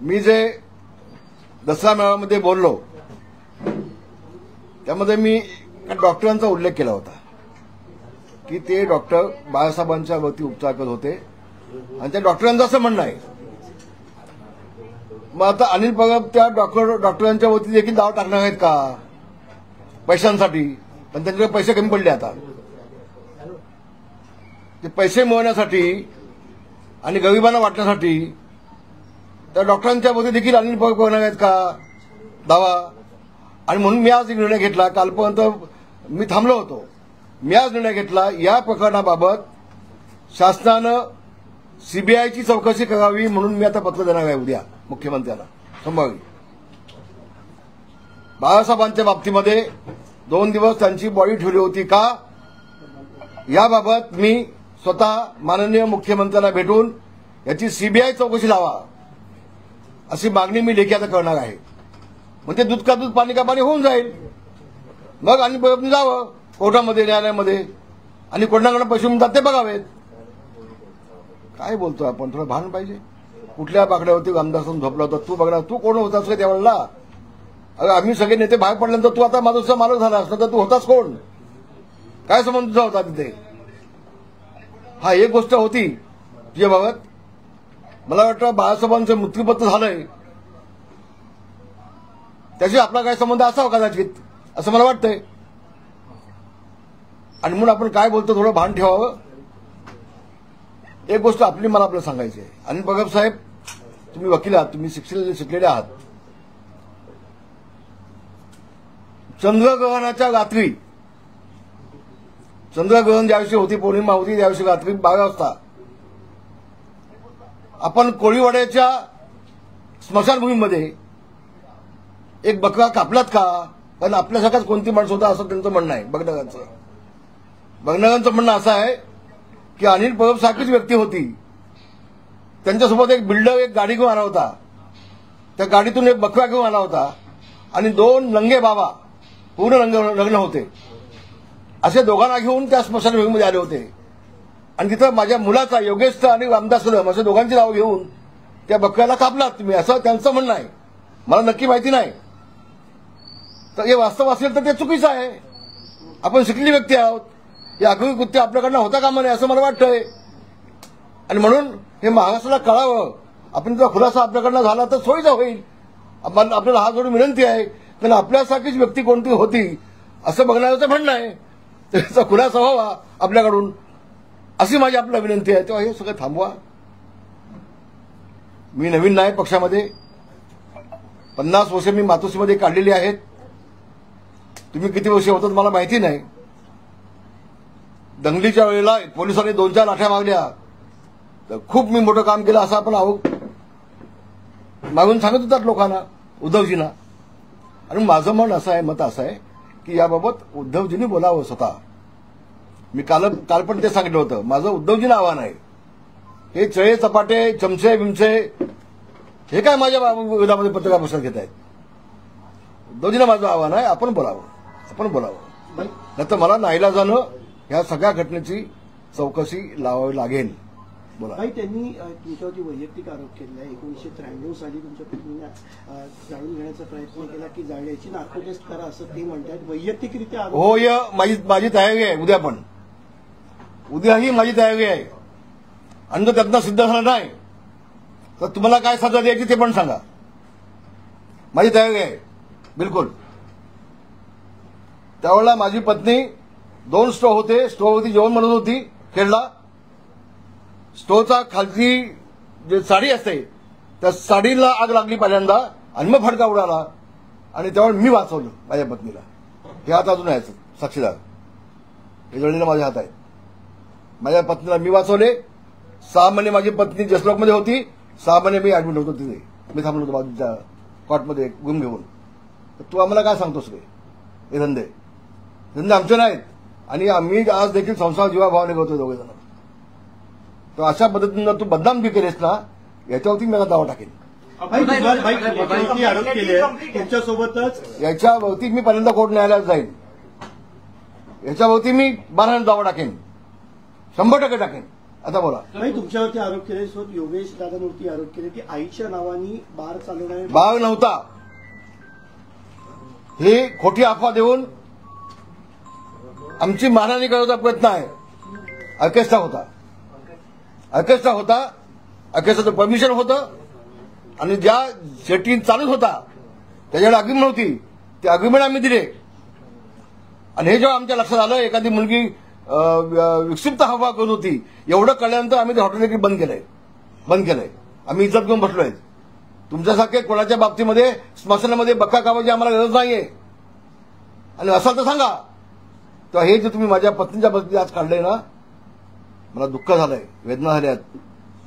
मी जे दसरा मेळाव्यामध्ये बोललो त्यामध्ये मी डॉक्टरांचा उल्लेख केला होता की ते डॉक्टर बाळासाहेबांच्या वरती उपचार करत होते आणि त्या डॉक्टरांचं असं म्हणणं आहे. मग आता अनिल परब त्या डॉक्टरांच्या वरती देखील दावा टाकणार आहेत का पैशांसाठी? पण त्यांच्याकडे पैसे कमी पडले. आता ते पैसे मिळवण्यासाठी आणि गरिबांना वाटण्यासाठी त्या डॉक्टरांच्या वरती देखील अनिल परब करणार आहेत का दावा? आणि म्हणून मी आज एक निर्णय घेतला. कालपर्यंत मी थांबलो होतो. मी आज निर्णय घेतला या प्रकरणाबाबत शासनानं सीबीआयची चौकशी करावी म्हणून मी आता पत्र देणार आहे उद्या मुख्यमंत्र्यांना संभाव्य. बाळासाहेबांच्या बाबतीमध्ये 2 दिवस त्यांची बॉडी ठेवली होती का याबाबत मी स्वतः माननीय मुख्यमंत्र्यांना भेटून याची सीबीआय चौकशी लावा अशी मागणी मी लेखी आता करणार आहे. म्हणजे दूध का दूध पाणी का पाणी होऊन जाईल. मग आणि जावं कोर्टामध्ये न्यायालयामध्ये आणि कोर्टाकडे पैसे मिळतात ते बघावेत. काय बोलतो आपण? थोडं भान पाहिजे. कुठल्या बाकड्यावरती आमदार झोपला होता तू बघणार? तू कोण होतास का त्यावेळेला? अरे आम्ही सगळे नेते बाहेर पडल्यानंतर तू आता माझा मालक झाला असता तर तू होतास कोण? काय संबंध तुझा होता तिथे? हा एक गोष्ट होती तुझ्याबाबत. मला वाटतं बाळासाहेबांचं मृत्यूपत्र झालंय त्याशी आपला काय संबंध असावा कदाचित असं मला वाटतंय. आणि म्हणून आपण काय बोलतो थोडं भान ठेवावं. एक गोष्ट मला आपल्याला सांगायची आहे. अनिल परब साहेब तुम्ही वकील आहात, तुम्ही शिकलेले आहात. चंद्रग्रहणाच्या रात्री चंद्रग्रहण ज्याविषयी होती पौर्णिमा होती त्याविषयी रात्री 12 वाजता आपण कोळीवाड्याच्या स्मशानभूमीमध्ये एक बकरा कापलात का? कारण आपल्यासारखाच कोणती माणसं होता असं त्यांचं म्हणणं आहे. बघणाऱ्यांचं म्हणणं असं आहे की अनिल परब सारखीच व्यक्ती होती. त्यांच्यासोबत एक बिल्डर एक गाडी घेऊन आला होता. त्या गाडीतून एक बकरा घेऊन आला होता आणि 2 लंगे बाबा पूर्ण लग्न होते असे दोघांना घेऊन त्या स्मशानभूमीमध्ये आले होते. आणि तिथं माझ्या मुलाचा योगेशचा आणि रामदास कदम असे दोघांची नावं घेऊन त्या बकऱ्याला कापलात तुम्ही असं त्यांचं म्हणणं आहे. मला नक्की माहिती नाही. तर हे वास्तव असेल तर ते चुकीचं आहे. आपण शिकलेली व्यक्ती आहोत. हे आगळी कृत्य आपल्याकडनं होता कामा नये असं मला वाटतंय. आणि म्हणून हे महाराष्ट्राला कळावं. आपण जर खुलासा आपल्याकडनं झाला तर सोयीचा होईल. आपल्याला हात जोडून विनंती आहे कारण आपल्यासारखीच व्यक्ती कोणती होती असं बघण्याचं म्हणणं आहे. त्याचा खुलासा व्हावा आपल्याकडून अशी माझी आपल्याला विनंती आहे. तेव्हा हे सगळं थांबवा. मी नवीन नाही पक्षामध्ये. 50 वर्ष मी मातोश्रीमध्ये काढलेली आहेत. तुम्ही किती वर्ष होतात मला माहिती नाही. दंगलीच्या वेळेला पोलिसांनी 2-4 लाठ्या मागल्या तर खूप मी मोठं काम केलं असं आपण मागून सांगत होतात लोकांना उद्धवजींना. आणि माझं मत असं आहे की याबाबत उद्धवजींनी बोलावं स्वतः. मी काल पण ते सांगितलं होतं. माझं उद्धवजींना आव्हान आहे. हे चळे चपाटे चमचे बिमचे हे काय माझ्या विरोधामध्ये पत्रकार परिषद घेत आहेत. उद्धवजींना माझं आव्हान आहे आपण बोलावं. नाहीतर मला नाईलाजानं ह्या सगळ्या घटनेची चौकशी लावावी लागेल. बोला. त्यांनी तुमच्यावरती वैयक्तिक आरोप केला. 1993 साली तुमच्या पत्नीने जाळून घेण्याचा प्रयत्न केला की जाळण्याची नार्को टेस्ट करा असं ते म्हणतात. वैयक्तिकरित्या हो माझी तयारी आहे. उद्याही माझी तयारी आहे. आणि जर त्यातनं सिद्ध झालं नाही तर तुम्हाला काय सजा द्यायची ते पण सांगा. माझी तयारी आहे बिलकुल. त्यावेळेला माझी पत्नी 2 स्टोव्ह होते. स्टोव्हवरती जेवण बनवत होती खेळला. स्टोव्हचा खालची जे साडी असते त्या साडीला आग लागली पहिल्यांदा आणि मग फडका उडाला आणि त्यावेळेला मी वाचवलं माझ्या पत्नीला. हे हात अजून आहे साक्षीदार. हे जळलेलं माझ्या हात आहेत. माझ्या पत्नीला मी वाचवले. 6 महिने माझी पत्नी जसलोकमध्ये होती. 6 महिने मी ऍडमिट होतो तिथे. मी थांबलो होतो बाजूच्या कॉटमध्ये गुम घेऊन. तू आम्हाला काय सांगतोस रे? हे धंदे आमचे नाहीत. आणि आम्ही आज देखील संसार जीवाभावाने करतो दोघेजण. तर अशा पद्धतीनं तू बदनाम बी केलेस ना याच्यावरती मी दावा टाकेन. त्यांच्यासोबतच याच्यावरती मी पहिल्यांदा कोर्ट न्यायालयात जाईन. याच्यावरती मी 12 दावा टाकेन. 100% टाकेन. आता बोला. नाही, तुमच्यावरती आरोप केले योगेश दादांवरती आरोप केले की आईच्या नावाने बार चालवणारे बाग नव्हता, ही खोटी अफवा देऊन आमची मानहानी करण्याचा प्रयत्न आहे. ऑर्केस्ट्रा होता, ऑर्केस्ट्राचं परमिशन होतं आणि ज्या सेटिंग चालूच होता त्याच्याकडे अग्रिमेंट नव्हती, ते अग्रिमेंट आम्ही दिले. आणि हे जेव्हा आमच्या लक्षात आलं एखादी मुलगी विक्षिप्त हवा करत होती, एवढं कळल्यानंतर आम्ही ते हॉटेल देखील बंद केलंय. आम्ही इज्जत घेऊन बसलोय. तुमच्यासारखे कोणाच्या बाबतीमध्ये स्मशानामध्ये बक्का कामाची आम्हाला गरज नाहीये. आणि असाल तर सांगा. तर हे जे तुम्ही माझ्या पत्नीच्या बाबतीत आज काढलंय ना, मला दुःख झालंय, वेदना झाल्यात.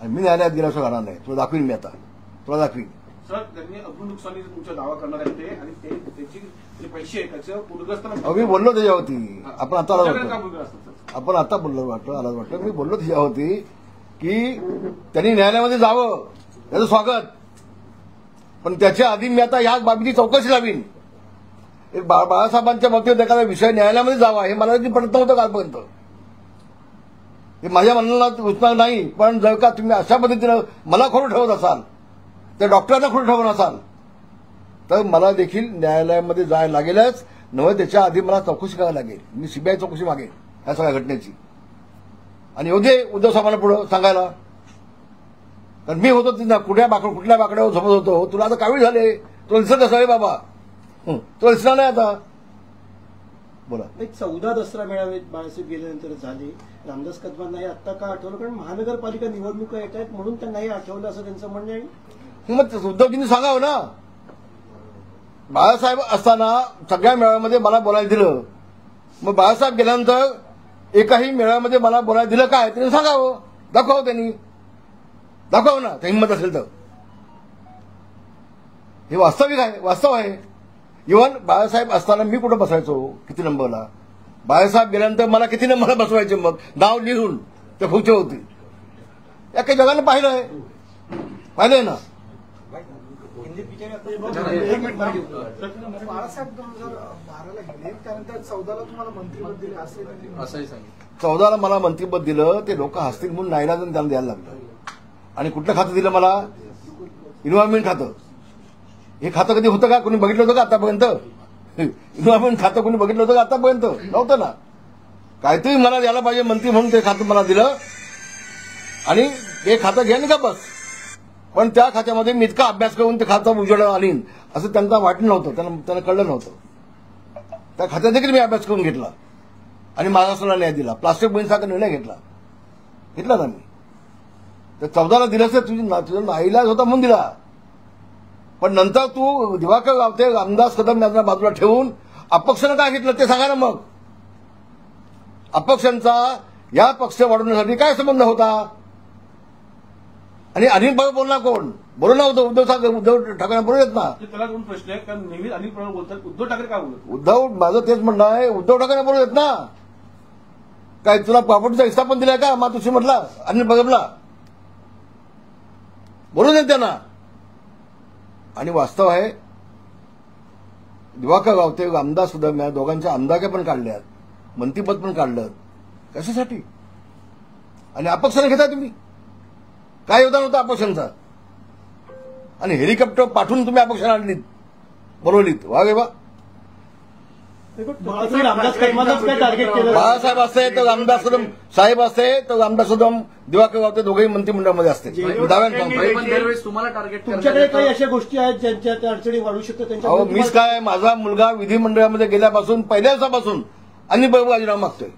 आणि मी न्यायालयात गेल्याशिवाय राहणार नाही. तुला दाखवीन मी आता, तुला दाखवीन. सर, त्यांनी अब्दुल नुकसानीचा तुमचा दावा करणार आहे ते, आणि त्याची जे पैसे आहेत त्याचं पूरग्रस्त मी बोललो त्याच्यावरती. आपण आता पूरग्रस्त आता बोललो वाटतं मी बोललो त्याच्यावरती की त्यांनी न्यायालयामध्ये जावं, त्याचं स्वागत. पण त्याच्या आधी मी आता या बाबीची चौकशी लावीन. बाळासाहेबांच्या बाबतीत एखादा विषय न्यायालयामध्ये जावा हे मला पडत नव्हतं कालपर्यंत. हे माझ्या मनाला रुचणार नाही. पण जर का तुम्ही अशा पद्धतीनं मला खोटं ठेवत असाल, त्या डॉक्टरांना खोटं ठेवत असाल, तर मला देखील न्यायालयामध्ये जायला लागेलच. नव्हे त्याच्या आधी मला चौकशी करायला लागेल. मी सीबीआय चौकशी मागेन या सगळ्या घटनेची. आणि येऊ दे उद्धव साहेबांना पुढं सांगायला. कारण मी होतो तिथं कुठल्या बाकड्यावर झोपत होतो. तुला आता कावीळ झाले, तुला दिसत असं बाबा, तुला दिसणार नाही आता. बोला. एक 14 दसरा मेळावे बाळासाहेब गेल्यानंतर झाले. रामदास कदमांना हे आत्ता का आठवलं? कारण महानगरपालिका निवडणुका येत आहेत म्हणून त्यांना हे आठवलं असं त्यांचं म्हणणं आहे. मग उद्धवजींनी सांगावं ना. बाळासाहेब असताना सगळ्या मेळाव्यामध्ये मला बोलायला दिलं. मग बाळासाहेब गेल्यानंतर एकाही मेळाव्यामध्ये मला बोलायला दिलं काय त्यांनी सांगावं. दाखवावं त्यांनी, दाखवावं ना त्या हिंमत असेल तर. हे वास्तविक आहे, वास्तव आहे. इव्हन बाळासाहेब असताना मी कुठं बसायचो, किती नंबरला. बाळासाहेब गेल्यानंतर मला किती नंबरला बसवायचे, मग नाव लिहून त्या खुर्चीवरती. या काही जगाने पाहिलंय ना. बाळासाहेब 2012ला गेले, त्यानंतर 14ला तुम्हाला मंत्रिपद दिले असंही सांगितलं. 14ला मला मंत्रिपद दिलं. ते लोक हसतील म्हणून नाईलाजाने त्यांना द्यायला लागलं. आणि कुठलं खातं दिलं मला? इन्व्हायरमेंट खातं. हे खातं कधी होतं का? कोणी बघितलं होतं का आतापर्यंत? इन्व्हायरमेंट खातं कोणी बघितलं होतं का आतापर्यंत? नव्हतं ना. काहीतरी मला द्यायला पाहिजे मंत्री म्हणून ते खातं मला दिलं. आणि ते खातं घ्या का बस. पण त्या खात्यामध्ये मी इतका अभ्यास करून ते खातं उजेडाला आणीन असं त्यांना वाटलं नव्हतं. त्यांना कळलं नव्हतं. त्या खात्यात देखील मी अभ्यास करून घेतला आणि महाराष्ट्राला न्याय दिला. प्लास्टिक बंदीसारखा निर्णय घेतला ना मी. तर 14ला दिलं तर तुझा नाईलाज होता म्हणून दिला. पण नंतर तू दिवाकर रावते, रामदास कदम यांना बाजूला ठेवून अपक्षानं काय घेतलं ते सांगा ना. मग अपक्षांचा या पक्ष वाढवण्यासाठी काय संबंध होता? आणि अनिल पवार बोलणार कोण? बोलू ना उद्धव ठाकरे बोलू येत ना. त्याला दोन प्रश्न आहेत. कारण नेहमी अनिल पवार बोलतात, उद्धव ठाकरे का बोलत? माझं तेच म्हणणं आहे, उद्धव ठाकरे बोलू येत ना. काय तुला प्रॉपर्टीचा हिस्सा पण दिलाय का? मग तुझी म्हटला अनिल पवारला बोलू देत त्यांना. आणि वास्तव आहे दिवाकर रावते, रामदास कदम या दोघांच्या आमदारक्या पण काढल्यात, मंत्रीपद पण काढलं. कशासाठी? आणि अपक्षाने घेताय तुम्ही. काय योगदान होतं अपक्षांचा? आणि हेलिकॉप्टर पाठवून तुम्ही अपक्षाला आणलीत, बोलवलीत. वा गे बा. रामदास कदमांनाच काय टार्गेट केलं? बाळासाहेब असते तर रामदास कदम साहेब असते तर रामदास कदम दिवाकर रावते दोघेही मंत्रिमंडळामध्ये असते. दाव्यानं सांगतो. तुम्हाला टार्गेट तुमच्याकडे काही अशा गोष्टी आहेत ज्यांच्या त्या अडचणी वाढू शकतात त्यांच्या? अहो मीच काय, माझा मुलगा विधिमंडळामध्ये गेल्यापासून पहिल्या दिवसापासून अनिल बाबू राजीनामा मागतोय.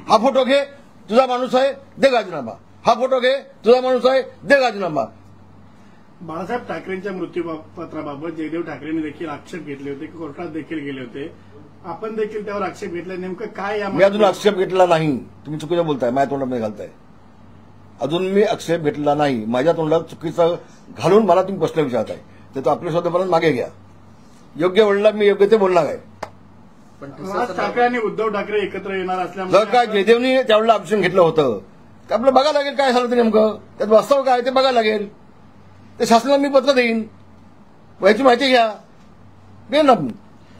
हा फोटो घे, तुझा माणूस आहे, दे राजीनामा. हा फोटो घे, तुझा माणूस आहे, दे राजीनामा. बाळासाहेब ठाकरेंच्या मृत्यूपत्राबाबत जयदेव ठाकरेंनी देखील आक्षेप घेतले होते, कोर्टात देखील गेले होते. आपण देखील त्यावर आक्षेप घेतला. नेमकं काय? मी अजून आक्षेप घेतला नाही. तुम्ही चुकीचं बोलताय, माझ्या तोंडामध्ये घालताय. अजून मी आक्षेप घेतला नाही. माझ्या तोंडात चुकीचं घालून मला तुम्ही प्रश्न विचारताय. तर आपल्या शब्दापर्यंत मागे घ्या. योग्य वडिला मी योग्य ते बोलणार आहे. राज ठाकरे आणि उद्धव ठाकरे एकत्र येणार असल्यामुळे जर काय जयदेवनी त्यावेळेला ऑप्शन घेतलं होतं तर आपलं बघायला लागेल काय झालं ते नेमकं. त्यात वास्तव काय ते बघायला लागेल. ते शासनाला मी पत्र देईन, याची माहिती घ्या, दे ना.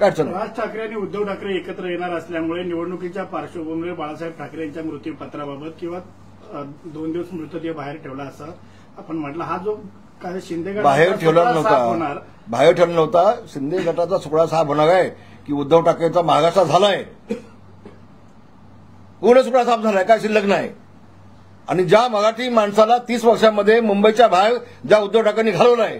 काय अडचण? राज ठाकरे आणि उद्धव ठाकरे एकत्र येणार असल्यामुळे निवडणुकीच्या पार्श्वभूमीवर बाळासाहेब ठाकरे यांच्या मृत्यूपत्राबाबत किंवा 2 दिवस मृतदेह बाहेर ठेवला असं आपण म्हटलं. हा जो काय शिंदे गटाचा बाहेर ठेवला सुपडा साफ नव्हता, होणार. बाहेर ठेवला नव्हता. शिंदे गटाचा सुपडा साफ होणार आहे की उद्धव ठाकरेंचा महाराष्ट्र झालाय, पूर्ण सुपडा साफ झालाय, काय शिल्लक नाही. आणि ज्या मराठी माणसाला 30 वर्षांमध्ये मुंबईच्या बाहेर ज्या उद्धव ठाकरेंनी घालवलाय,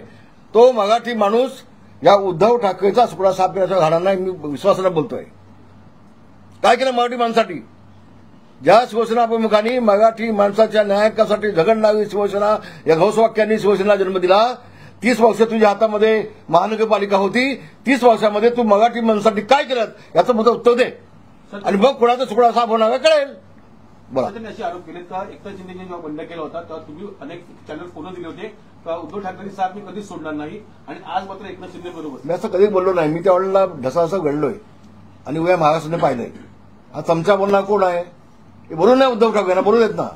तो मराठी माणूस या उद्धव ठाकरेचा सुपडा साफ करण्याचा घालणार नाही. मी विश्वासाने बोलतोय. काय केलं मराठी माणसासाठी? ज्या शिवसेना प्रमुखांनी मराठी माणसाच्या न्यायासाठी झगडणारी शिवसेना या घोषवाक्यांनी शिवसेनेला जन्म दिला. 30 वर्ष तुझ्या हातामध्ये महानगरपालिका होती. 30 वर्षामध्ये तू मराठी माणसासाठी काय केलं याचं मला उत्तर दे, आणि मग कोणाचा सुपडा साफ होणार आहे कळेल. बोला. त्यांनी असे आरोप केले का एकनाथ शिंदेने जेव्हा बंड केला होता तेव्हा तुम्ही अनेक चॅनल फोन दिले होते का उद्धव ठाकरेंची साथ मी कधीच सोडणार नाही, आणि आज मात्र एकनाथ शिंदे बरोबर. मी असं कधी बोललो नाही. मी त्यावेळेला ढसासा घडलोय आणि उभ्या महाराष्ट्राने पाहिलंय. हा चमचा बोलणार कोण आहे? हे बोलू नाही उद्धव ठाकरेंना, बोलू देत ना,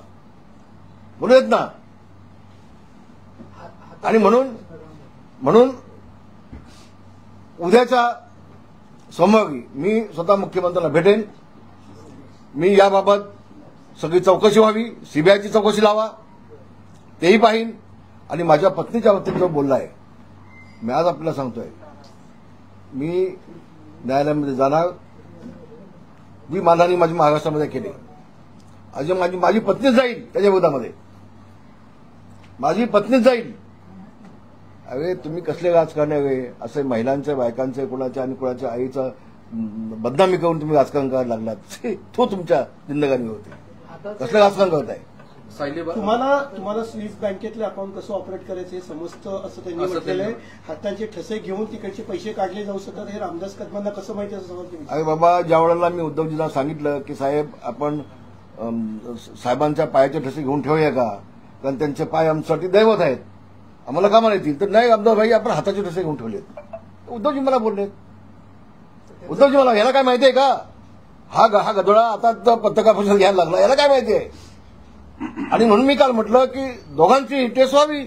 बोलू देत ना. आणि म्हणून उद्याच्या सोमवारी मी स्वतः मुख्यमंत्र्यांना भेटेन. मी याबाबत सगळी चौकशी व्हावी, सीबीआयची चौकशी लावा, तेही पाहीन. आणि माझ्या पत्नीच्या बाबतीत जो बोललाय, मी आज आपल्याला सांगतोय, मी न्यायालयामध्ये जाणार. जी मानहानी माझी महाराष्ट्रामध्ये केली, अजून माझी पत्नीच जाईल त्याच्या विरोधामध्ये, माझी पत्नीच जाईल. अरे तुम्ही कसले राजकारण आहे? असे महिलांच्या, बायकांचे, कुणाच्या आणि कुणाच्या आईचं बदनामी करून तुम्ही राजकारण करायला लागलात. तो तुमच्या जिंदगानी होते. कसलं राजकारण करताय? तुम्हाला स्विस बँकेतले अकाउंट कसं ऑपरेट करायचं हे समजतं असं त्यांनी म्हटलेलं आहे. हातांचे ठसे घेऊन तिकडचे पैसे काढले जाऊ शकतात हे रामदास कदमांना कसं माहिती असं समजतं? अरे बाबा, ज्या वेळेला मी उद्धवजींना सांगितलं की साहेब आपण साहेबांच्या पायाचे ठसे घेऊन ठेवूया का, कारण त्यांचे पाय आमच्यासाठी दैवत आहेत, आम्हाला कामाला येतील. तर नाही आमदार भाई, आपण हाताचे ठसे घेऊन ठेवलेत. उद्धवजी मला बोलले. उद्धवजी मला याला काय माहितीये का? हा गदोळा आता पत्रकार परिषद घ्यायला लागला, याला काय माहितीये? आणि म्हणून मी काल म्हटलं की दोघांची टेस्ट व्हावी,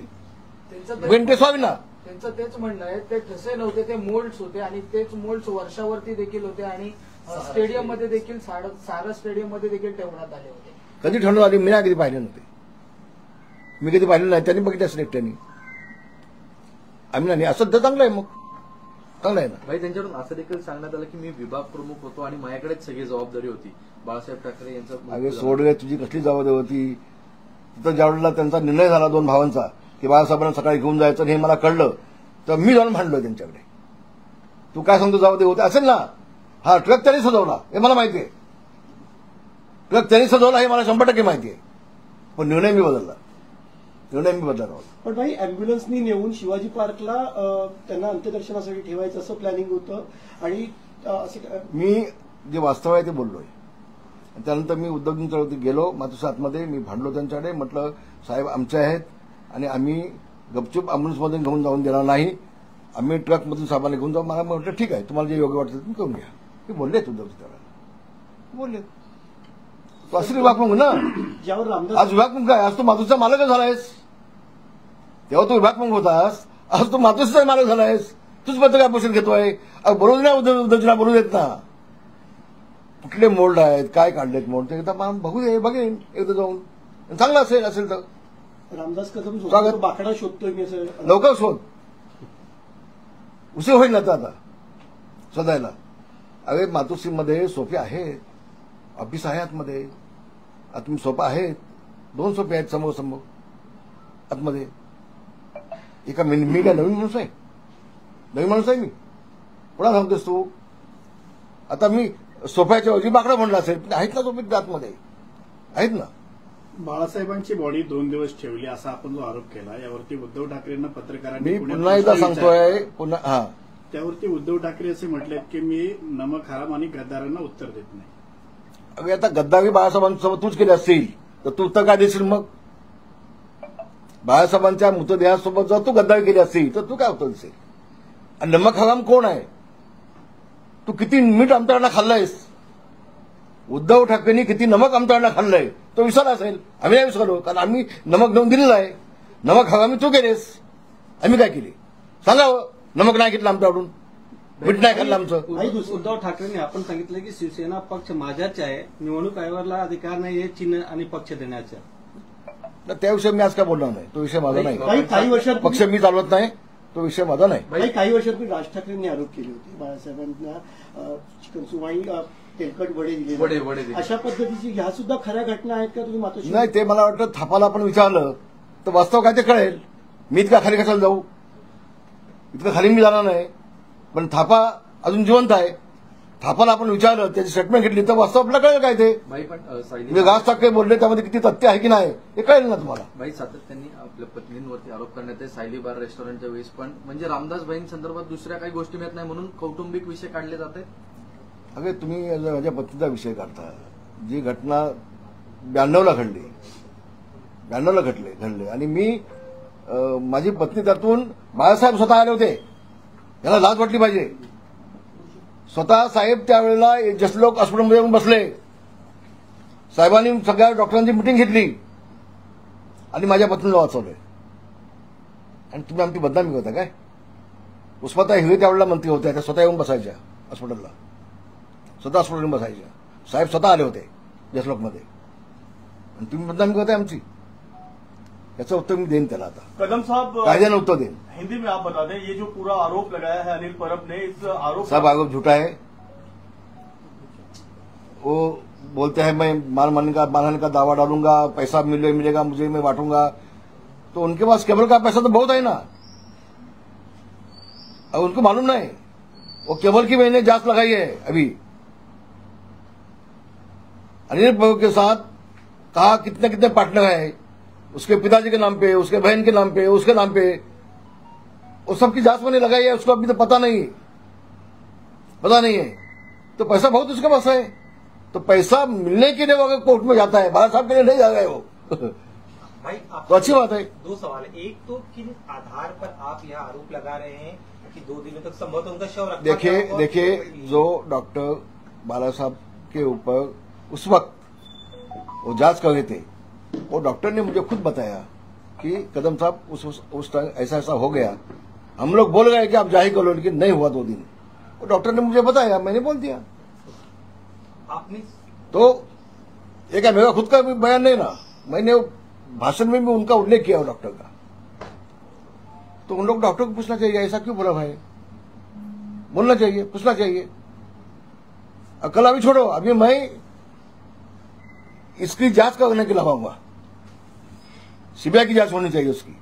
टेस्ट व्हावी ना. त्यांचं तेच म्हणणं आहे. ते ठसे नव्हते, ते मोल्ड्स होते, आणि तेच मोल्ड्स वर्षावरती देखील होते, आणि स्टेडियम मध्ये देखील, सारं स्टेडियम मध्ये देखील ठेवण्यात आले होते. कधी ठेवण्यात आली? मी नाही कधी पाहिले नव्हते. मी कधी पाहिलं नाही. त्यांनी बघितलं असेल एकट्यानी. आम्ही नाही. असं तर चांगलं आहे, मग चांगलं आहे ना. भाई, त्यांच्याकडून असं देखील सांगण्यात आलं की मी विभाग प्रमुख होतो आणि माझ्याकडेच सगळी जबाबदारी होती. बाळासाहेब ठाकरे यांचा अगे सोड रे, तुझी कसली जबाबदारी होती? तिथं ज्यावेळेला त्यांचा निर्णय झाला 2 भावांचा की बाळासाहेबांना सकाळी घेऊन जायचं, हे मला कळलं तर मी जाऊन भांडलोय त्यांच्याकडे. तू काय सांगतो जबाबदारी होती असेल ना? हा, ट्रक त्यांनी सजवला हे मला माहिती आहे. ट्रक त्यांनी सजवला हे मला 100% माहिती आहे. पण निर्णय मी बदलला. पण भाई, अँब्युलन्सनी नेऊन शिवाजी पार्कला त्यांना अंत्यदर्शनासाठी ठेवायचं असं प्लॅनिंग होतं. आणि मी जे वास्तव आहे ते बोललोय. त्यानंतर मी उद्धवजींच्यावरती गेलो मातोश्री आतमध्ये. मी भांडलो त्यांच्याकडे. म्हटलं साहेब आमचे आहेत आणि आम्ही गपचूप अँब्युलन्समध्ये घेऊन जाऊन देणार नाही, आम्ही ट्रकमधून साहेबांना घेऊन जाऊ. मला म्हटलं ठीक आहे, तुम्हाला जे योग्य वाटतं तुम्ही करून घ्या. हे बोललेत उद्धवजी त्यावेळेला, बोलले. तू असं विभाग मग ना, आज विभाग मग काय? आज तू मातोश्रीचा मालकच झालायस. तेव्हा तू विभाग मग होतास, आज तू मातोश्रीचा मालक झालायस. तूच पत्रकार परिषद घेतोय. बोलू नाही उद्धवजींना बोलू देत ना. कुठले मोल्ड आहेत, काय काढलेत मोल्ड, ते एकदा बघू दे, बघेन एकदा जाऊन. चांगलं असेल तर रामदास कदम बाकडा शोधतोय मी. लवकर शोध, उशीर होईल ना आता शोधायला. अरे मातोश्रीमध्ये सोफे आहेत, ऑफिस आहे आतमध्ये. आतमध्ये सोफा आहेत, 2 सोफे आहेत समोर आतमध्ये. एका मी काय नवीन माणूस आहे? नवीन माणूस आहे मी? कोणा सांगतोस तू? आता मी सोफ्याच्या ऐवजी बाकडा म्हणला असेल. आहेत ना सोफे आतमध्ये, आहेत ना. बाळासाहेबांची बॉडी 2 दिवस ठेवली असा आपण जो आरोप केला, यावरती उद्धव ठाकरेंना पत्रकारांनी मी पुन्हा एकदा सांगतोय, पुन्हा त्यावरती उद्धव ठाकरे असे म्हटलेत की मी नमक हराम आणि गद्दारांना उत्तर देत नाही. अरे आता गद्दारी बाळासाहेबांसोबत तूच केली असतील तर तू उत्तर काय देशील? मग बाळासाहेबांच्या मृतदेहासोबत जर तू गद्दारी केली असतील तर तू काय उत्तर देशील? आणि नमक हराम कोण आहे? तू किती मीठ आमच्याकडनं खाल्लंयस? उद्धव ठाकरेंनी किती नमक आमच्याकडनं खाल्लंय तो विसरला असेल. आम्ही नाही विसरलो, कारण आम्ही नमक देऊन दिलेलं आहे. नमक हरामी तू केलेस, आम्ही काय केली सांगावं? नमक नाही घेतलं आमच्याकडून, मीठ नाही खाल्लं आमचं. उद्धव ठाकरेंनी आपण सांगितलं की शिवसेना पक्ष माझ्याच आहे, निवडणूक आयोगाला अधिकार नाही आहे चिन्ह आणि पक्ष देण्याचा. तर त्या विषयी मी आज काय बोलणार नाही, तो विषय माझा नाही. काही वर्षांपूर्वी पक्ष मी चालवत नाही, तो विषय माझा नाही. काही वर्षांपूर्वी राज ठाकरेंनी आरोप केले होते बाळासाहेबांना चिकन सुमाई तेलकट वडे दिले. अशा पद्धतीची ह्या सुद्धा खऱ्या घटना आहेत का? तुम्ही मातोश्री नाही, ते मला वाटतं थापाला आपण विचारलं तर वास्तव काय ते कळेल. मी इतका खाली कशाला जाऊ, इतकं खाली मी जाणार नाही. पण थापा अजून जिवंत आहे. थापाला आपण विचारलं, त्याची स्टेटमेंट घेतली तर वास्तव आपल्याला कळेल काय ते. भाई पण म्हणजे राज ठाकरे बोलले त्यामध्ये किती तथ्य आहे की नाही हे कळेल ना तुम्हाला. भाई सातत्याने आपल्या पत्नींवरती आरोप करण्यात आहे. सायली बार रेस्टॉरंटच्या वेळेस पण म्हणजे रामदास भाईंसंदर्भात दुसऱ्या काही गोष्टी मिळत नाही म्हणून कौटुंबिक विषय काढले जात आहेत. अगे तुम्ही माझ्या पत्नीचा विषय करता. जी घटना 92ला घडली, 92ला घडले आणि मी माझी पत्नी त्यातून बाळासाहेब स्वतः आले होते. याला लाज वाटली पाहिजे. स्वतः साहेब त्यावेळेला जसलोक हॉस्पिटलमध्ये येऊन बसले. साहेबांनी सगळ्या डॉक्टरांची मिटिंग घेतली आणि माझ्या पत्नीला वाचवले. आणि तुम्ही आमची बदनामी करता काय? उस्माताई हिरे त्यावेळेला मंत्री होत्या, त्या स्वतः येऊन बसायच्या हॉस्पिटलला, स्वतः हॉस्पिटलला बसायच्या. साहेब स्वतः आले होते जसलोकमध्ये आणि तुम्ही बदनामी करताय आमची. याचं उत्तर मी देईन त्याला आता, कदम साहब कायद्यानं उत्तर देईन. हिंदी में आप बता दें, ये जो पूरा आरोप लगाया है अनिल परब ने, इस आरोप सब आरोप झूठा है. वो बोलते हैं मैं मानहानि का दावा डालूंगा, पैसा मिलेगा मुझे, मैं बांटूंगा. तो उनके पास केबल का पैसा तो बहुत है ना, और उनको मालूम नहीं. वो केबल की मैंने जांच लगाई है अभी. अनिल प्रभु के साथ कहा कितने कितने पार्टनर है, उसके पिताजी के नाम पे, उसके बहन के नाम पे, उसके नाम पे, उस सबकी जांच मैंने लगाई है. उसको अभी तो पता नहीं है. तो पैसा बहुत उसके पास है. तो पैसा मिलने के लिए वो अगर कोर्ट में जाता है, बाला साहब के लिए नहीं जा रहे हो भाई तो अच्छी बात है. दो सवाल है. एक तो किन आधार पर आप यह आरोप लगा रहे हैं कि 2 दिनों तक संभवतः उनका शव रखा गया? देखिए जो डॉक्टर बाला साहब के ऊपर उस वक्त वो जांच कर रहे थे, वो डॉक्टर ने मुझे खुद बताया कि कदम साहब उस टाइम ऐसा हो गया. हम लोग बोल गए कि आप जाहिर करो, लेकिन नहीं हुआ 2 दिन. वो डॉक्टर ने मुझे बताया, मैंने बोल दिया. आपने तो ये क्या मेरा खुद का भी बयान नहीं ना, मैंने भाषण में भी उनका उल्लेख किया डॉक्टर का. तो उन लोग डॉक्टर को पूछना चाहिए, ऐसा क्यों बोला भाई, बोलना चाहिए, पूछना चाहिए. कल अभी छोड़ो, अभी मैं इसकी जांच करने के लिए लगाऊंगा. सीबीआई की जांच होनी चाहिए उसकी.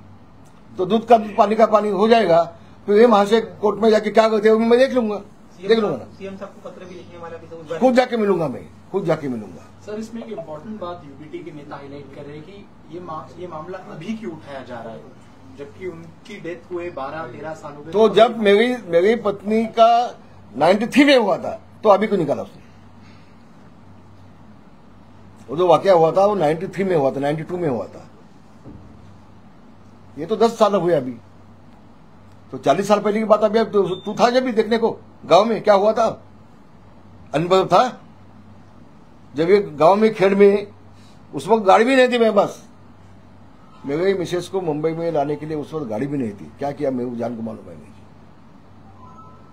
तो दूध का दूध, पानी का पानी हो जाएगा. फिर ये वहां से कोर्ट में जाके क्या करते हैं मैं देख लूंगा ना. सीएम साहब को पत्र भी लिखने वाला भी तो खुद जाके मिलूंगा, मैं खुद जाके मिलूंगा. सर इसमें एक इम्पोर्टेंट बात यूपीटी के नेता हाईलाइट कर रहे हैं कि ये मामला अभी क्यों उठाया जा रहा है, जबकि उनकी डेथ हुए 12-13 साल हो गए. तो जब मेरी पत्नी का 93 में हुआ था, तो अभी क्यों निकाला उसने? वो जो वाकया हुआ था वो 93 में हुआ था, 92 में हुआ था. ये तो 10 साल हुए अभी. तो 40 साल पहले की बात. अभी तू था जब भी देखने को गांव में क्या हुआ था, अनुभव था जब ये गांव में खेड़ में, उस वक्त गाड़ी भी नहीं थी मेरे पास. मेरे मिसेस को मुंबई में लाने के लिए उस वक्त गाड़ी भी नहीं थी. क्या किया मेरे जान को मालूम है नहीं.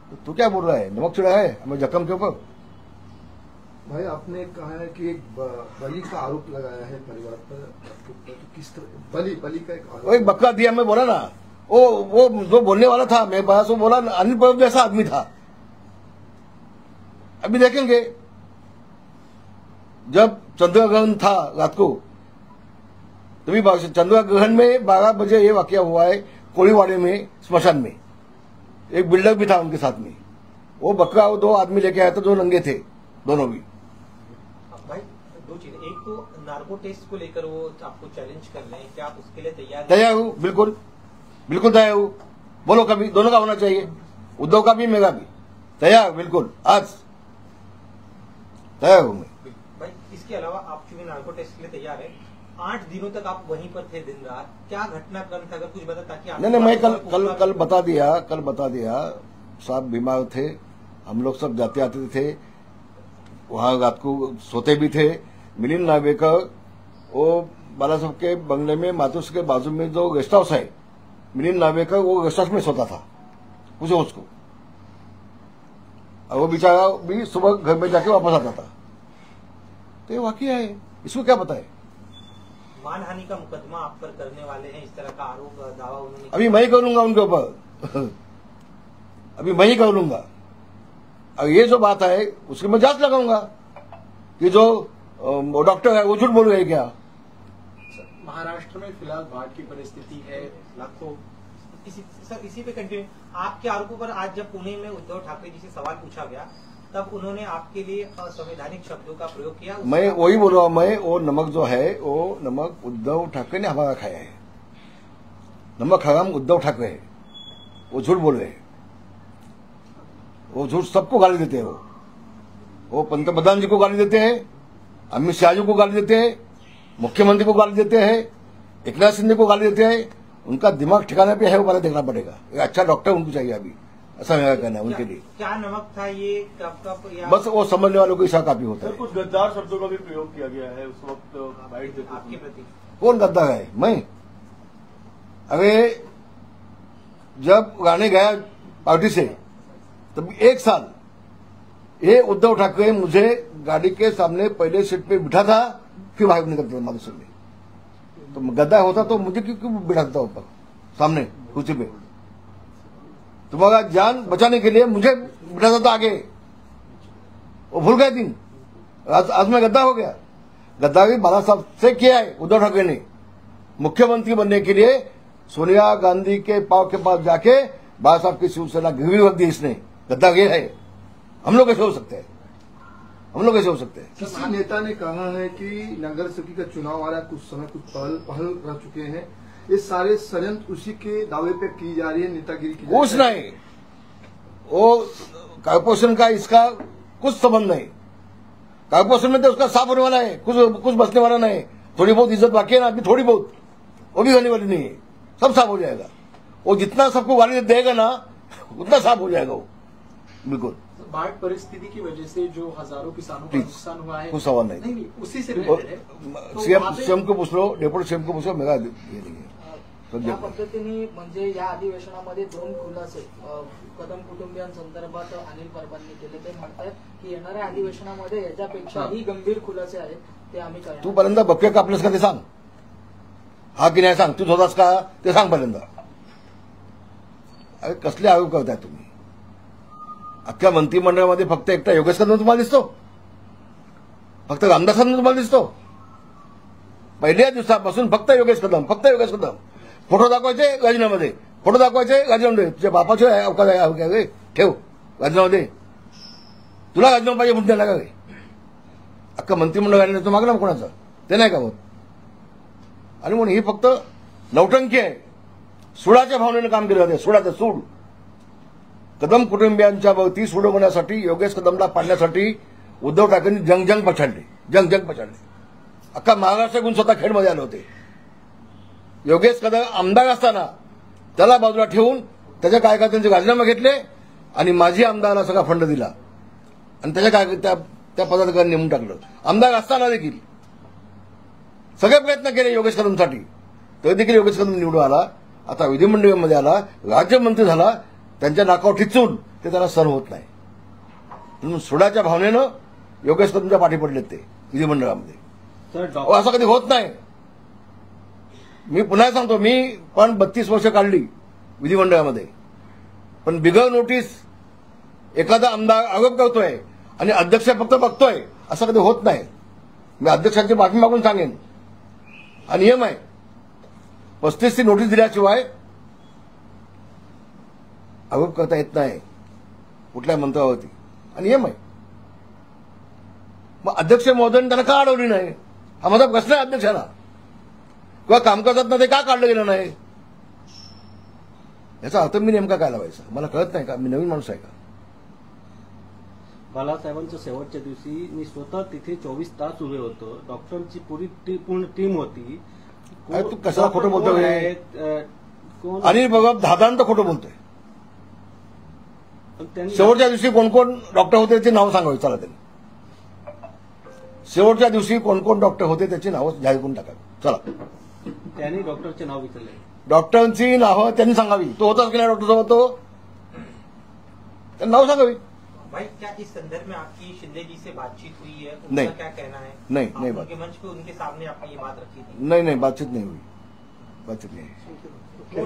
तो तू क्या बोल रहा है, नमक चढ़ा है हमें जख्म के ऊपर. भाई आपने कहा है कि एक बलि का आरोप लगाया है परिवार पर, तो किस तरह बलि का एक आरोप? एक बकरा दिया, मैं बोला ना, वो जो बोलने वाला था मेरे पास, वो बोला अनिल प्रभु जैसा आदमी था. अभी देखेंगे जब चंद्रग्रहण था रात को, तभी चंद्रग्रहण में 12 बजे ये वाकया हुआ है कोलीवाड़े में स्मशान में. एक बिल्डर भी था उनके साथ में. वो बकरा वो 2 आदमी लेके आया था, 2 नंगे थे दोनों भी. भाई 2 चीजें. एक तो नार्को टेस्ट को लेकर वो आपको चैलेंज कर रहे हैं, क्या आप उसके लिए तैयार हूँ? बिल्कुल तैयार हूँ. बोलो कभी, दोनों का होना चाहिए, उद्धव का भी मेरा भी. तैयार बिल्कुल, आज तैयार हूँ मैं. भाई इसके अलावा आप चूंकि नार्को टेस्ट के लिए तैयार है, 8 दिनों तक आप वहीं पर थे दिन रात, क्या घटनाक्रम था, अगर कुछ बता ताकि आप. नहीं, मैं कल बता दिया. साहब बीमार थे, हम लोग सब जाते आते थे वहां, रात को सोते भी थे. मिलिंद नार्वेकर वो बाला साहब के बंगले में मातोश्री के बाजू में जो गेस्ट हाउस है, मिलिंद नार्वेकर वो गेस्ट हाउस में सोता था. पूछो उसको. और वो बेचारा भी सुबह घर में जाके वापस आता था. तो ये वाकया है, इसको क्या पता है. मानहानि का मुकदमा आप पर करने वाले हैं, इस तरह का आरोप दावा उन्होंने अभी मैं ही करूंगा उनके ऊपर अभी मैं ही कर लूंगा। अब ये जो बात है उसकी मैं जांच लगाऊंगा कि जो डॉक्टर है वो झूठ बोल रहे हैं क्या। महाराष्ट्र में फिलहाल बाढ़ की परिस्थिति है, लाखों इसी पे कंटिन्यू, आपके आरोपों पर आज जब पुणे में उद्धव ठाकरे जी से सवाल पूछा गया तब उन्होंने आपके लिए असंवैधानिक शब्दों का प्रयोग किया। मैं वही बोल रहा हूं, मैं वो नमक जो है वो नमक उद्धव ठाकरे ने हमारा खाया है। नमक हराम उद्धव ठाकरे है, वो झूठ बोल रहे हैं, वो झूठ सबको गाली देते हैं। वो पंतप्रधान जी को गाली देते हैं, अमित शाह जी को गाली देते हैं, मुख्यमंत्री को गाली देते हैं, एकनाथ शिंदे को गाली देते हैं। उनका दिमाग ठिकाने पे है वो पहले देखना पड़ेगा। एक अच्छा डॉक्टर उनको चाहिए अभी, ऐसा मेरा कहना है उनके लिए। क्या नमक था ये, कब या बस वो समझने वालों को ईशा काफी होता है। कुछ गद्दार शब्दों का भी प्रयोग किया गया है उस वक्त बाइट देते आपके प्रति? कौन गद्दार है? मैं? अरे जब गाने गया पार्टी से तब 1 साल ये उद्धव ठाकरे मुझे गाड़ी के सामने पहले सीट पे बिठा था, फिर बाहर निकलता था माधुसर में। तो गद्दा होता तो मुझे क्यों बिठाता था ऊपर सामने कुर्सी पे? तुम्हारा जान बचाने के लिए मुझे बिठाता था आगे। वो भूल गए दिन, आज मैं गद्दा हो गया। गद्दारी 12 साल से किया है उद्धव ठाकरे ने। मुख्यमंत्री बनने के लिए सोनिया गांधी के पाव के पास जाके 12 साहब की शिवसेना गिरवी रख दी इसने। गद्दार ये है। हम लोग कैसे हो सकते हैं? हम लोग कैसे हो सकते हैं? किसी नेता ने कहा है कि नगर समिति का चुनाव आ रहा है, कुछ समय कुछ पहल रह चुके हैं, ये सारे षड्यंत्र उसी के दावे पे की जा रही है, नेतागिरी की। कुछ नहीं, वो कॉर्पोरेशन का इसका कुछ संबंध नहीं। कॉर्पोरेशन में तो उसका साफ होने वाला है, कुछ बचने वाला नहीं। थोड़ी बहुत इज्जत बाकी है ना अभी, थोड़ी बहुत, वो भी होने वाली नहीं है। सब साफ हो जाएगा। वो जितना सबको गाली देगा ना उतना साफ हो जाएगा वो, बिल्कुल। बाढ़ परिस्थिति की वजह से जो हजारों किसानों का नुकसान हुआ है, कुछ सवाल नहीं। नहीं उसी से रिलेटेड है। तो सीएम को पूछ लो, डेप्यूटी सीएम को पूछ लो, मेरा ये नहीं है। या पद्धतीने म्हणजे या अधिवेशनामध्ये 2 खुलासे कदम कुटुंबियांसंदर्भात अनिल परबांनी केले। ते म्हणतात की येणाऱ्या अधिवेशनामध्ये याच्यापेक्षाही गंभीर खुलासे आहेत ते आम्ही करणार। तू पर्यंत बक्के कापलेस का ते सांग, हा की नाही सांग। तू होतास का ते सांग पर्यंत। अरे कसले आरोप करताय तुम्ही? अख्ख्या मंत्रिमंडळामध्ये फक्त एकटा योगेश कदम तुम्हाला दिसतो? फक्त रामदास कदम तुम्हाला दिसतो? पहिल्या दिवसापासून फक्त योगेश कदम, फक्त योगेश कदम। फोटो दाखवायचे राजीनामध्ये, फोटो दाखवायचे राजीनामध्ये। तुझ्या बापाचे अवकाश आहे, ठेव राजीनामध्ये। तुला राजीनामा पाहिजे म्हणून द्यायला काय? अख्खा मंत्रिमंडळ आलेलं तो मागणार कोणाचं? ते नाही का होत? आणि म्हणून ही फक्त नौटंकी आहे। सुडाच्या भावनेनं काम केलं जाते, सुडाचं सूड। कदम कुटुंबियांच्या वरती सूड होण्यासाठी, योगेश कदमला पाडण्यासाठी उद्धव ठाकरेंनी जंग पछाडली, जंग पछाडली। अख्खा महाराष्ट्र गुण स्वतः खेडमध्ये आले होते। योगेश कदम आमदार असताना त्याला बाजूला ठेवून त्याच्या कार्यकर्त्यांचे राजीनामे घेतले आणि माजी आमदाराला सगळा फंड दिला आणि त्या पदाधिकाऱ्यांनी नेमून टाकलं। आमदार असताना देखील सगळे प्रयत्न केले योगेश कदमसाठी, तरी देखील योगेश कदम निवडून आला। आता विधिमंडळामध्ये आला, राज्यमंत्री झाला, त्यांच्या नाकावर ठिचून ते त्याला सहन होत नाही। म्हणून सुडाच्या भावनेनं योगेश कदमच्या पाठी पडलेत ते विधिमंडळामध्ये। असं कधी होत नाही। मी पुन्हा सांगतो, मी पण 32 वर्ष काढली विधिमंडळामध्ये, पण बिगर नोटीस एखादा आमदार आरोप करतोय आणि अध्यक्ष फक्त बघतोय, असं कधी होत नाही। मी अध्यक्षांची माफी मागून सांगेन, हा नियम आहे। 35 ची नोटीस दिल्याशिवाय आरोप करता येत नाही कुठल्या मंत्र्यावरती, हा नियम आहे। मग अध्यक्ष महोदयांनी त्यांना का अडवली नाही, हा माझा प्रश्न आहे अध्यक्षाला। किंवा कामकाजात ते का काढलं गेलं नाही, याचा अर्थ मी नेमका काय लावायचा मला कळत नाही का? मी नवीन माणूस आहे का? बालासाहेबांच्या शेवटच्या दिवशी मी स्वतः तिथे 24 तास उभे होतो। डॉक्टरांची पूर्ण टीम होती। तू कशाला खोटं बोलतोय? अनिल भगत धादांत खोटं बोलतोय। शेवटच्या दिवशी कोण कोण डॉक्टर होते त्याची नावं सांगावी चला त्यांनी। शेवटच्या दिवशी कोण कोण डॉक्टर होते त्याची नावं जाहीर करून टाकावी चला। त्यांनी डॉक्टरचे नाव विचारले, डॉक्टरांची नावं त्यांनी सांगावी। तो होताच की नाही डॉक्टर सोबत? तो त्यांनी नाव सांगावी। भाई क्या इस संदर्भ में आपकी शिंदे जी से बातचीत हुई है? नहीं। उनका क्या कहना है? नहीं आप नहीं उनके मंच पे उनके सामने आपने ये बात रखी थी? नहीं बातचीत नहीं हुई, बातचीत नहीं हुई। ओके,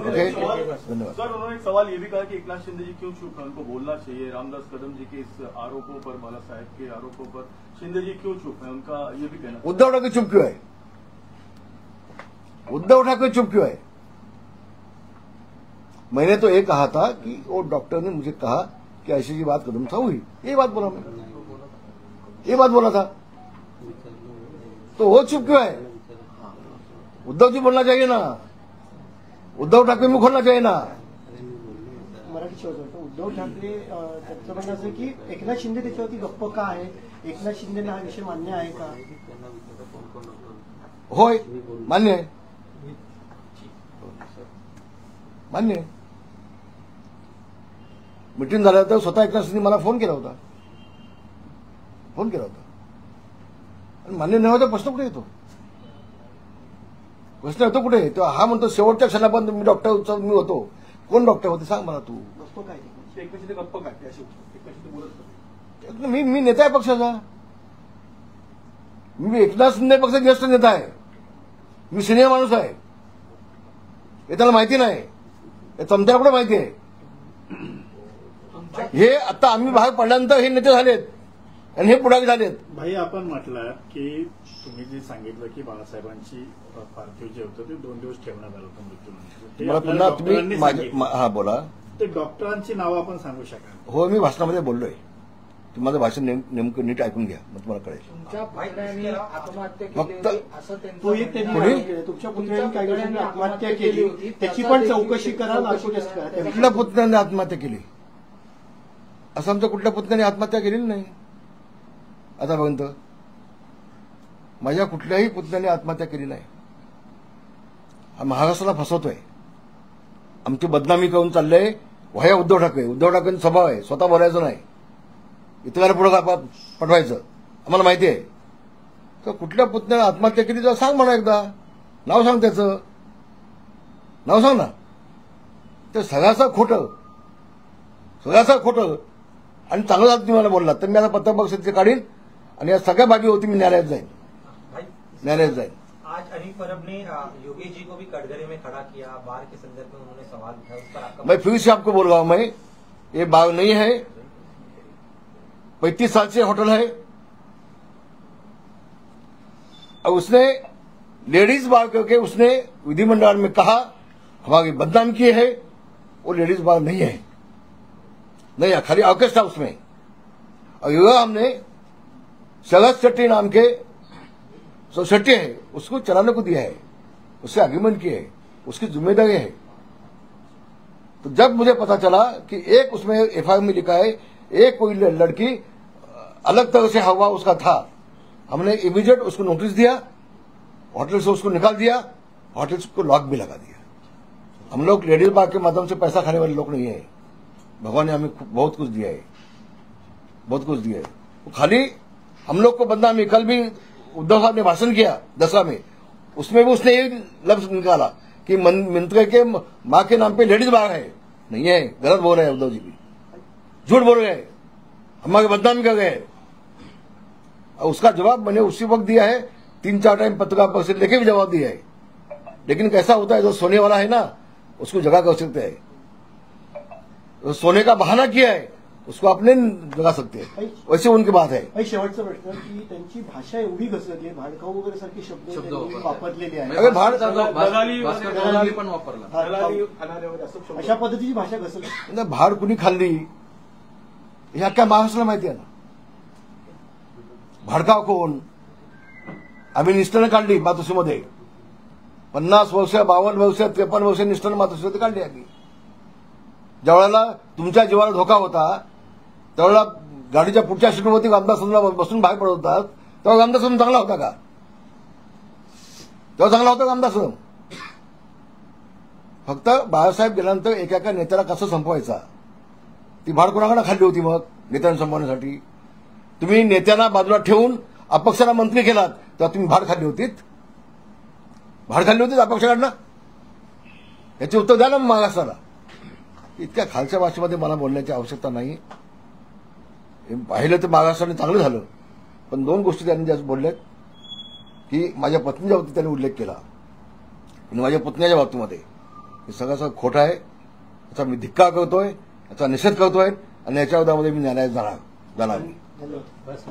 धन्यवाद। सर उन्होंने एक सवाल ये भी कहा कि एकनाथ शिंदे जी क्यों चुप है, उनको बोलना चाहिए। रामदास कदम जी के इस आरोपों पर, बाला साहेब के आरोपों पर शिंदे जी क्यों चुप है, उनका ये भी कहना। उद्धव ठाकरे चुप क्यों है? उद्धव ठाकरे चुप क्यों है? मैंने तो ये कहा था कि वो डॉक्टर ने मुझे कहा कि ऐसी जी बात कदम था हुई, ये बात बोला मैं, ये बात बोला था, तो वो चुप क्यों है? उद्धव जी बोलना चाहिए ना, उद्धव ठाकरे मुख खोलना चाहिए ना। मराठी शेवट उद्धव ठाकरे त्यांचं म्हणणं असं की एकनाथ शिंदे त्याच्यावरती गप्प का आहे? एकनाथ शिंदेना हा विषय मान्य आहे का? होय, मान्य आहे, मान्य आहे। मीटिंग झाल्यानंतर स्वतः एकनाथ शिंदे मला फोन केला होता, आणि मान्य नाही होता प्रश्न कुठे येतो? प्रश्न येतो कुठे? तो हा म्हणतो शेवटच्या क्षणापर्यंत मी डॉक्टर मी होतो। कोण डॉक्टर होते सांग मला तू? गप्प काय? एकनाथ शिंदे गप्प काढते अशी एकनाथ शिंदे बोलत होते। मी नेता आहे पक्षाचा, मी एकनाथ शिंदे पक्षाचा ज्येष्ठ नेता आहे, मी सिनियर माणूस आहे, हे त्याला माहिती नाही, हे चमत्याला कुठे माहिती आहे? हे आता आम्ही भाग पडल्यानंतर हे नेते झालेत आणि हे पुढारी झालेत। भाई आपण म्हटलं की तुम्ही जे सांगितलं की बाळासाहेबांची पार्थिव जे होतं ते 2 दिवस ठेवण्यात आलं होतं मृत्यूनंतर, मला पुन्हा तुम्ही माझे हा बोला, ते डॉक्टरांची नावं आपण सांगू शकाल? हो, मी भाषणामध्ये बोललोय, तुम्ही माझं भाषण नेमकं नीट ऐकून घ्या, मग तुम्हाला कळेल। तुमच्या पुतण्याने आत्महत्या केली फक्त- होती असं त्यांचं तो एक त्यांनी कोणी? आरोप केला. तुमच्या पुतळ्याने काही वर्षांनी आत्महत्या केली, त्याची पण चौकशी करा, नार्को टेस्ट करा. कुठल्या पुतण्याने आत्महत्या केली? असं आमच्या कुठल्या पुतण्याने आत्महत्या केलेली नाही आतापर्यंत, माझ्या कुठल्याही पुतण्याने आत्महत्या केली नाही। हा महाराष्ट्राला फसवतोय, आमची बदनामी करून चाललंय वह्या उद्धव ठाकरेंचा स्वभाव आहे, स्वतः बोलायचं नाही, इतरांना पुढे पटवायचं, आम्हाला माहिती आहे। तर कुठल्या पुतण्याने आत्महत्या केली तर सांग म्हणा, एकदा नाव सांग, त्याचं नाव सांग ना। ते सगळ्याचं खोटं आणि चांगला तुम्ही मला बोललात तर मी आता पत्रकार परिषदेचे काढीन आणि या सगळ्या बाबी होती मी न्यायालयात जाईन। आज अनिल परब ने योगेश जी को भी कटघरे में खड़ा किया, बार के संदर्भ में उन्होंने सवाल उठाया, उस पर आपका? मैं फिर से आपको बोल रहा हूं, मैं ये बार नहीं है, 35 साल से होटल है, और उसने लेडीज बार करके उसने विधिमंडल में कहा हमारी बदनाम की है, वो लेडीज बार नहीं है, नहीं है, खाली ऑर्केस्ट्रा उसमें। और युवा हमने शरद शेट्टी नाम के सोसाइटी है उसको चलाने को दिया है, उससे एग्रीमेंट किया है, उसकी जिम्मेदारी है। तो जब मुझे पता चला कि एक उसमें एफआईआर में लिखा है एक कोई लड़की अलग तरह से हवा उसका था, हमने इमीडिएट उसको नोटिस दिया, होटल से उसको निकाल दिया, होटल को लॉक भी लगा दिया। हम लोग लेडीज बार के माध्यम से पैसा खाने वाले लोग नहीं है, भगवान ने हमें बहुत कुछ दिया है, बहुत कुछ दिया है। तो खाली हम लोग को बदनामी, कल भी उद्धव साहब ने भाषण किया दसरा में, उसमें भी उसने ये लफ्ज निकाला कि मंत्री के मां के नाम पे लेडीज बार है, नहीं है, गलत बोल रहे हैं उद्धव जी भी, झूठ बोल रहे हैं, हमारे बदनामी कर गए। और उसका जवाब मैंने उसी वक्त दिया है, 3-4 टाइम पत्रकार परिषद लेके भी जवाब दिया है। लेकिन कैसा होता है, जो सोने वाला है ना उसको जगह कर सकते हैं, तो सोने का बहाना किया है उसको आपने जगा सकते हैं, वैसे उनकी बात है। शेवटचा प्रश्न की त्यांची भाषा एवढी घसरली आहे, भाडकाऊ वगैरे सारखे शब्द त्यांनी वापरलेले आहेत, अरे दलाली पण वापरला, अशा पद्धतीची भाषा घसरली। भाड कुणी खाल्ली हे अख्ख्या महाराष्ट्राला माहिती आहे ना, भाडकाव कोण? आम्ही निष्ठाने काढली मातोश्रीमध्ये, 50 वर्ष, 52 वर्ष, 53 वर्ष निष्ठाने मातोश्रीमध्ये काढली आम्ही। ज्यावेळेला तुमच्या जीवाला धोका होता त्यावेळेला गाडीच्या पुढच्या सीटवरती आमदार बसून बाहेर पडत होतात, तेव्हा आमदार चांगला होता का? तेव्हा चांगला होता का आमदार? फक्त बाळासाहेब गेल्यानंतर एका नेत्याला कसं संपवायचा, ती भाड कोणाकडे खाल्ली होती? मग नेत्यांना संपवण्यासाठी तुम्ही नेत्यांना बाजूला ठेवून अपक्षाला मंत्री केलात, तेव्हा तुम्ही भाड खाल्ली होतीत? भाड खाल्ली होतीत अपक्षाकडनं? याचे उत्तर द्या ना महाराष्ट्राला। इतक्या खालच्या भाषेमध्ये मला बोलण्याची आवश्यकता नाही, हे पाहिलं तर महाराष्ट्राने चांगलं झालं, पण दोन गोष्टी त्यांनी ज्या बोलल्यात की माझ्या पत्नीच्या बाबतीत त्यांनी उल्लेख केला आणि माझ्या पुतण्याच्या बाबतीमध्ये हे सगळं खोटं आहे. याचा मी धिक्कार करतोय, याचा निषेध करतोय आणि याच्या विरोधामध्ये मी न्यायालयात जाणार. धन्यवाद.